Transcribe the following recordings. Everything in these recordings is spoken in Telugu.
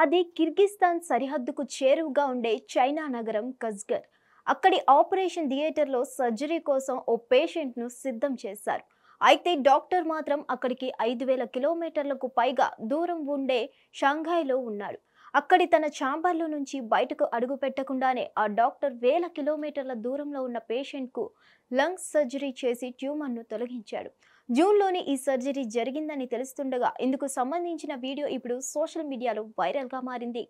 అది కిర్గిస్తాన్ సరిహద్దుకు చేరువగా ఉండే చైనా నగరం కజ్గర్. అక్కడి ఆపరేషన్ థియేటర్లో సర్జరీ కోసం ఓ పేషెంట్ను సిద్ధం చేశారు. అయితే డాక్టర్ మాత్రం అక్కడికి 5,000 కిలోమీటర్లకు పైగా దూరం ఉండే షాంఘైలో ఉన్నాడు. అక్కడి తన ఛాంబర్లో నుంచి బయటకు అడుగు పెట్టకుండానే ఆ డాక్టర్ వేల కిలోమీటర్ల దూరంలో ఉన్న పేషెంట్కు లంగ్స్ సర్జరీ చేసి ట్యూమర్ను తొలగించాడు. జూన్లోనే ఈ సర్జరీ జరిగిందని తెలుస్తుండగా ఇందుకు సంబంధించిన వీడియో ఇప్పుడు సోషల్ మీడియాలో వైరల్గా మారింది.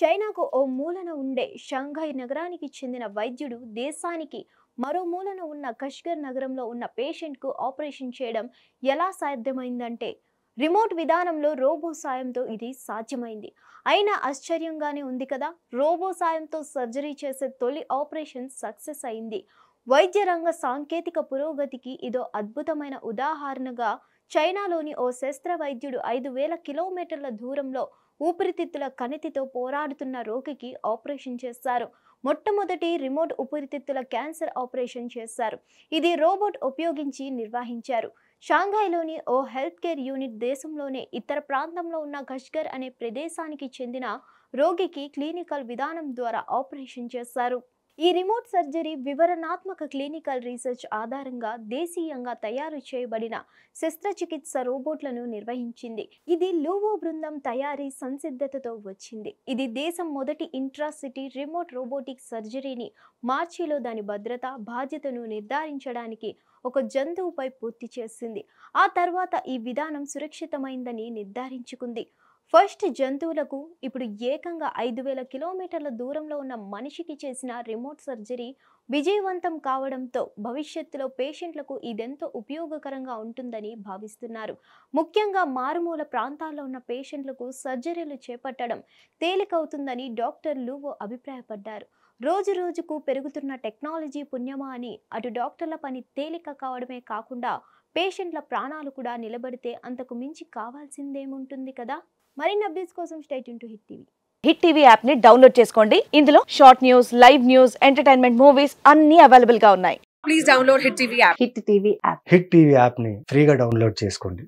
చైనాకు ఓ మూలన ఉండే షాంఘై నగరానికి చెందిన వైద్యుడు దేశానికి మరో మూలన ఉన్న కష్గర్ నగరంలో ఉన్న పేషెంట్కు ఆపరేషన్ చేయడం ఎలా సాధ్యమైందంటే రిమోట్ విధానంలో రోబో సాయంతో ఇది సాధ్యమైంది. అయినా ఆశ్చర్యంగానే ఉంది కదా. రోబో సాయంతో సర్జరీ చేసే తొలి ఆపరేషన్ సక్సెస్ అయింది. వైద్య రంగ సాంకేతిక పురోగతికి ఇదో అద్భుతమైన ఉదాహరణగా చైనాలోని ఓ శస్త్ర వైద్యుడు 5,000 కిలోమీటర్ల దూరంలో ఊపిరితిత్తుల కణితితో పోరాడుతున్న రోగికి ఆపరేషన్ చేశారు. మొట్టమొదటి రిమోట్ ఊపిరితిత్తుల క్యాన్సర్ ఆపరేషన్ చేశారు. ఇది రోబోట్ ఉపయోగించి నిర్వహించారు. షాంఘైలోని ఓ హెల్త్ కేర్ యూనిట్ దేశంలోనే ఇతర ప్రాంతంలో ఉన్న కష్గర్ అనే ప్రదేశానికి చెందిన రోగికి క్లినికల్ విధానం ద్వారా ఆపరేషన్ చేశారు. ఈ రిమోట్ సర్జరీ వివరణాత్మక క్లినికల్ రీసెర్చ్ ఆధారంగా దేశీయంగా తయారు చేయబడిన శస్త్రచికిత్స రోబోట్లను నిర్వహించింది. ఇది లూవో బృందం తయారీ సంసిద్ధతతో వచ్చింది. ఇది దేశం మొదటి ఇంట్రాసిటీ రిమోట్ రోబోటిక్ సర్జరీని మార్చిలో దాని భద్రత బాధ్యతను నిర్ధారించడానికి ఒక జంతువుపై పూర్తి చేసింది. ఆ తర్వాత ఈ విధానం సురక్షితమైందని నిర్ధారించుకుంది. ఫస్ట్ జంతువులకు ఇప్పుడు ఏకంగా 5,000 కిలోమీటర్ల దూరంలో ఉన్న మనిషికి చేసిన రిమోట్ సర్జరీ విజయవంతం కావడంతో భవిష్యత్తులో పేషెంట్లకు ఇదెంతో ఉపయోగకరంగా ఉంటుందని భావిస్తున్నారు. ముఖ్యంగా మారుమూల ప్రాంతాల్లో ఉన్న పేషెంట్లకు సర్జరీలు చేపట్టడం తేలికవుతుందని డాక్టర్ లూవో అభిప్రాయపడ్డారు. రోజు రోజుకు పెరుగుతున్న టెక్నాలజీ పుణ్యమా అని అటు డాక్టర్ల పని తేలిక కావడమే కాకుండా పేషెంట్ల ప్రాణాలు కూడా నిలబడితే అంతకు మించి కావాల్సిందేముంటుంది కదా. మరిన్ని అప్డేట్స్ కోసం stay tune to hit TV. Hit TV app ని డౌన్లోడ్ చేసుకోండి. ఇందులో short news, live news, entertainment movies అన్ని అవైలబుల్ గా ఉన్నాయి. Please download hit TV app. Hit TV app ని ఫ్రీగా డౌన్లోడ్ చేసుకోండి.